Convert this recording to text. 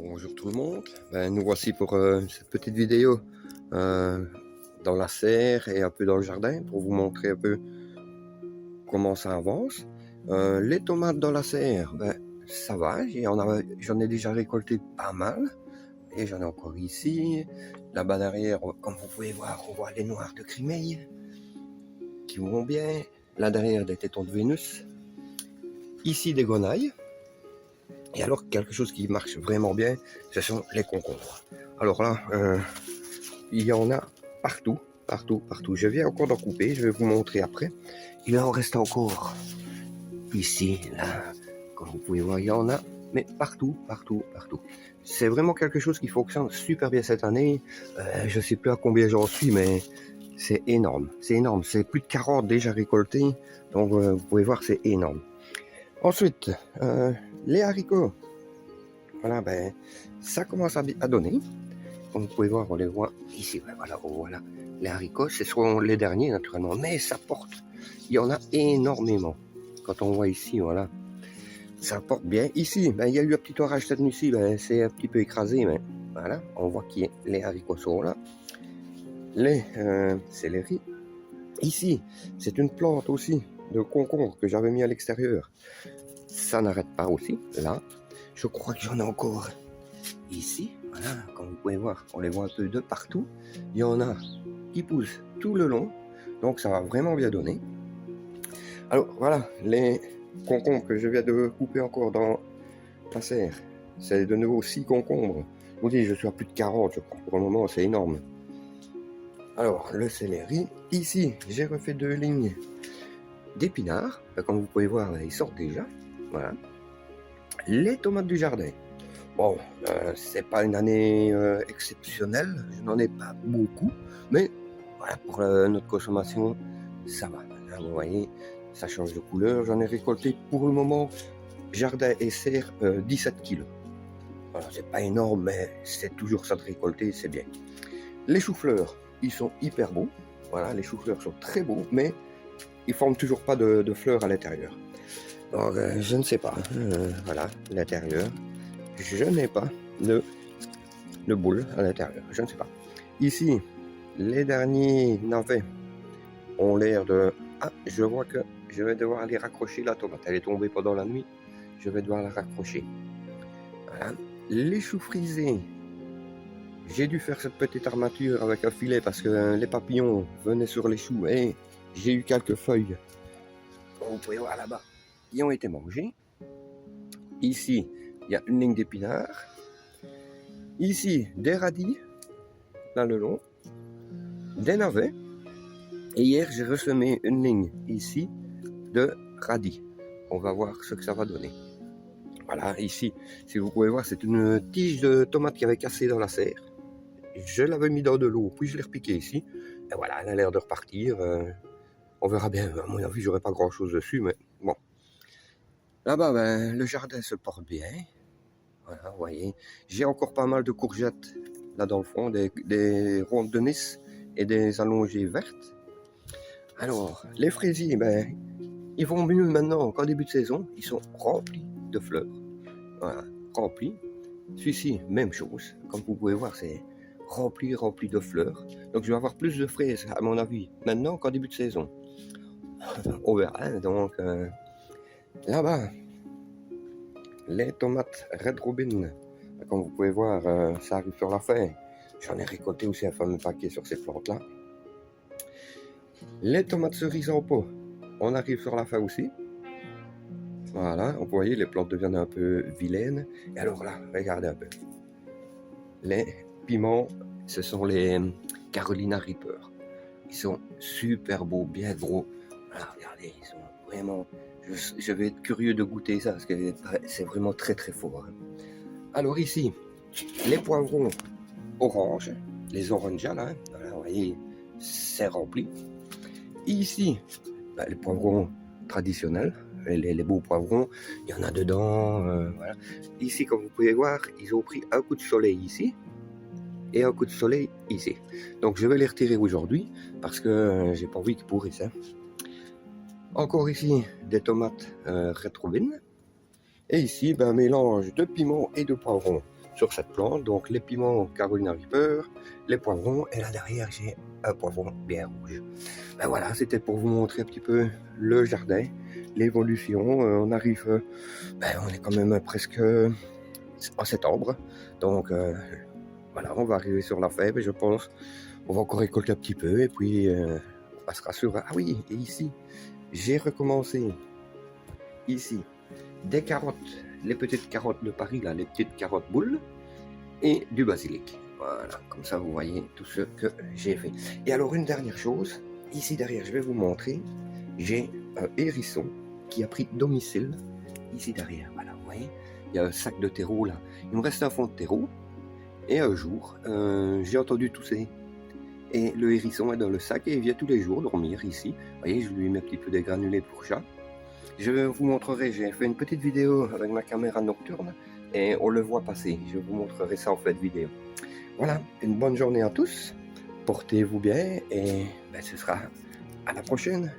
Bonjour tout le monde, nous voici pour cette petite vidéo dans la serre et un peu dans le jardin pour vous montrer un peu comment ça avance. Les tomates dans la serre, ça va, j'en ai déjà récolté pas mal et j'en ai encore ici. Là-bas derrière, comme vous pouvez voir, on voit les noirs de Crimée qui vont bien. Là derrière, des tétons de Vénus. Ici, des gonailles. Et alors, quelque chose qui marche vraiment bien, ce sont les concombres. Alors là, il y en a partout, partout, partout. Je viens encore d'en couper, je vais vous montrer après. Il en reste encore ici, là. Comme vous pouvez voir, il y en a, mais partout, partout, partout. C'est vraiment quelque chose qui fonctionne super bien cette année. Je ne sais plus à combien j'en suis, mais c'est énorme. C'est énorme. C'est plus de 40 déjà récoltés. Donc, vous pouvez voir, c'est énorme. Ensuite, les haricots. Voilà, ça commence à donner. Comme vous pouvez voir, on les voit ici. Voilà. Les haricots, ce sont les derniers naturellement, mais ça porte. Il y en a énormément. Quand on voit ici, voilà, ça porte bien. Ici, il y a eu un petit orage cette nuit-ci, c'est un petit peu écrasé, mais voilà, on voit que les haricots sont là. Les céleri. Ici, c'est une plante aussi de concombre que j'avais mis à l'extérieur. Ça n'arrête pas aussi, là. Je crois que j'en ai encore ici, voilà, comme vous pouvez voir, on les voit un peu de partout. Il y en a qui poussent tout le long, donc ça va vraiment bien donner. Alors voilà, les concombres que je viens de couper encore dans la serre, c'est de nouveau 6 concombres. Je vous dis, je suis à plus de 40, je crois, pour le moment, c'est énorme. Alors, le céleri, ici, j'ai refait 2 lignes d'épinards, comme vous pouvez voir, ils sortent déjà, voilà. Les tomates du jardin. Bon, c'est pas une année exceptionnelle, je n'en ai pas beaucoup, mais voilà, pour notre consommation, ça va. Là, vous voyez, ça change de couleur. J'en ai récolté pour le moment, jardin et serre, 17 kilos. Voilà, c'est pas énorme, mais c'est toujours ça de récolter, c'est bien. Les choux-fleurs, ils sont hyper beaux. Voilà, les choux-fleurs sont très beaux, mais ils forment toujours pas de fleurs à l'intérieur. Donc, je ne sais pas. Voilà, l'intérieur. Je n'ai pas de boule à l'intérieur, je ne sais pas. Ici, les derniers navets ont l'air de... Ah, je vois que je vais devoir aller raccrocher la tomate. Elle est tombée pendant la nuit, je vais devoir la raccrocher. Voilà. Les choux frisés, j'ai dû faire cette petite armature avec un filet parce que les papillons venaient sur les choux et j'ai eu quelques feuilles. Vous pouvez voir là-bas, qui ont été mangées. Ici, il y a une ligne d'épinards. Ici, des radis, là le long, des navets. Et hier, j'ai ressemé une ligne ici de radis. On va voir ce que ça va donner. Voilà, ici, si vous pouvez voir, c'est une tige de tomate qui avait cassé dans la serre. Je l'avais mis dans de l'eau, puis je l'ai repiqué ici. Et voilà, elle a l'air de repartir. On verra bien. À mon avis, j'aurai pas grand-chose dessus, mais bon. Là-bas, le jardin se porte bien. Voilà, vous voyez. J'ai encore pas mal de courgettes là dans le fond, des rondes de Nice et des allongées vertes. Alors, les fraisiers, ils vont mieux maintenant qu'en début de saison. Ils sont remplis de fleurs. Voilà, remplis. Celui-ci, même chose. Comme vous pouvez voir, c'est rempli de fleurs. Donc, je vais avoir plus de fraises, à mon avis, maintenant qu'en début de saison. On verra. Donc, là-bas, les tomates Red Robin. Comme vous pouvez voir, ça arrive sur la fin. J'en ai récolté aussi un fameux paquet sur ces plantes-là. Les tomates cerises en pot, on arrive sur la fin aussi. Voilà, vous voyez, les plantes deviennent un peu vilaines. Et alors là, regardez un peu. Les piments, ce sont les Carolina Reaper. Ils sont super beaux, bien gros. Voilà, regardez, ils sont vraiment... Je vais être curieux de goûter ça, parce que c'est vraiment très très fort. Alors ici, les poivrons orange, les oranges là, voilà, vous voyez, c'est rempli. Ici, les poivrons traditionnels, les beaux poivrons, il y en a dedans, voilà. Ici, comme vous pouvez voir, ils ont pris un coup de soleil ici et un coup de soleil ici. Donc je vais les retirer aujourd'hui parce que j'ai pas envie qu'ils pourrissent. Hein. Encore ici, des tomates Red Robin. Et ici, un mélange de piment et de poivron. sur cette plante. Donc les piments Carolina Reaper, les poivrons, et là derrière j'ai un poivron bien rouge. Ben voilà, c'était pour vous montrer un petit peu le jardin, l'évolution. On arrive, on est quand même presque en septembre, donc voilà, on va arriver sur la fève et je pense on va encore récolter un petit peu et puis on passera sur... Ah oui, et ici j'ai recommencé ici des carottes, les petites carottes de Paris là, les petites carottes boules, et du basilic. Voilà, comme ça vous voyez tout ce que j'ai fait. Et alors une dernière chose, ici derrière je vais vous montrer, j'ai un hérisson qui a pris domicile ici derrière. Voilà, vous voyez, il y a un sac de terreau là, il me reste un fond de terreau, et un jour j'ai entendu tousser. Et le hérisson est dans le sac et il vient tous les jours dormir ici. Vous voyez, je lui mets un petit peu des granulés pour chat. Je vous montrerai, j'ai fait une petite vidéo avec ma caméra nocturne et on le voit passer. Je vous montrerai ça en fait vidéo. Voilà, une bonne journée à tous. Portez-vous bien et ce sera à la prochaine.